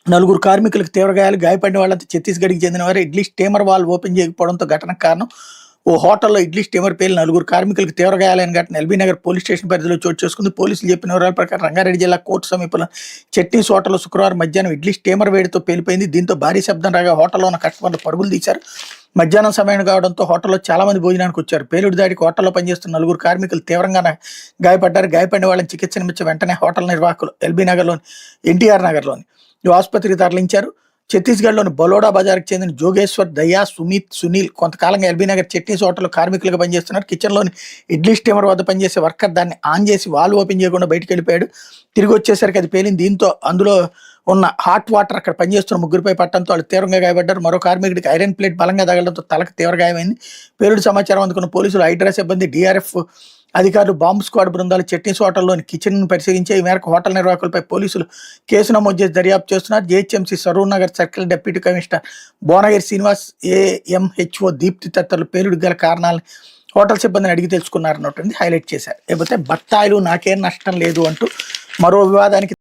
నలుగురు కార్మికులకు తీవ్ర గాయాలు, గాయపడిన వాళ్ళంతా ఛత్తీస్‌గఢ్‌కి చెందిన వారే. ఇడ్లీ స్టీమర్ వాల్వ్ ఓపెన్ చేయకపోవడంతో ఘటనకు కారణం. ఓ హోటల్లో ఇడ్లీ స్టీమర్ పేలి నలుగురు కార్మికులకు తీవ్ర గాయాలైన ఘటన ఎల్బీ నగర్ పోలీస్ స్టేషన్ పరిధిలో చోటు చేసుకుంది. పోలీసులు చెప్పిన వివరాల ప్రకారం రంగారెడ్డి జిల్లా కోర్టు సమీపంలో చట్నీస్ హోటల్లో శుక్రవారం మధ్యాహ్నం ఇడ్లీ స్టీమర్ వేడితో పేలిపోయింది. దీంతో భారీ శబ్దం రాగా హోటల్లో ఉన్న కస్టమర్లు పరుగులు తీశారు. మధ్యాహ్నం సమయం కావడంతో హోటల్లో చాలా మంది భోజనానికి వచ్చారు. పేలుడు దాడికి హోటల్లో పనిచేస్తున్న నలుగురు కార్మికులు తీవ్రంగా గాయపడ్డారు. గాయపడిన వాళ్ళని చికిత్స నిమిత్తం వెంటనే హోటల్ నిర్వాహకులు ఎల్బీ నగర్లోని, ఎన్టీఆర్ నగర్లోని ఆసుపత్రికి తరలించారు. ఛత్తీస్గఢ్లోని బలోడా బజార్కి చెందిన జోగేశ్వర్, దయా, సుమిత్, సునీల్ కొంతకాలంగా ఎల్బీ నగర్ చట్నీస్ హోటల్లో కార్మికులుగా పనిచేస్తున్నారు. కిచెన్లోని ఇడ్లీ స్టీమర్ వద్ద పనిచేసే వర్కర్ దాన్ని ఆన్ చేసి వాల్వ్ ఓపెన్ చేయకుండా బయటికి వెళ్ళిపోయాడు. తిరిగి వచ్చేసరికి అది పేలింది. దీంతో అందులో ఉన్న హాట్ వాటర్ అక్కడ పనిచేస్తున్న ముగ్గురిపై పట్టడంతో వాళ్ళు తీవ్రంగా గాయపడ్డారు. మరో కార్మికుడికి ఐరన్ ప్లేట్ బలంగా తగలడంతో తలకు తీవ్ర గాయమైంది. పేలుడు సమాచారం అందుకున్న పోలీసులు, హైడ్రా సిబ్బంది, డిఆర్ఎఫ్ అధికారులు, బాంబ్ స్క్వాడ్ బృందాలు చట్నీస్ హోటల్లోని కిచెన్ పరిశీలించే. ఈ మేరకు హోటల్ నిర్వాహకులపై పోలీసులు కేసు నమోదు చేసి దర్యాప్తు చేస్తున్నారు. GHMC Saroor Nagar circle deputy commissioner Bhuvanagiri Srinivas, AMHO Deepti తదితరులు పేలుడు గల కారణాలను హోటల్ సిబ్బందిని అడిగి తెలుసుకున్నారన్నటువంటి హైలైట్ చేశారు. లేకపోతే బత్తాయిలు నాకేం నష్టం లేదు అంటూ మరో వివాదానికి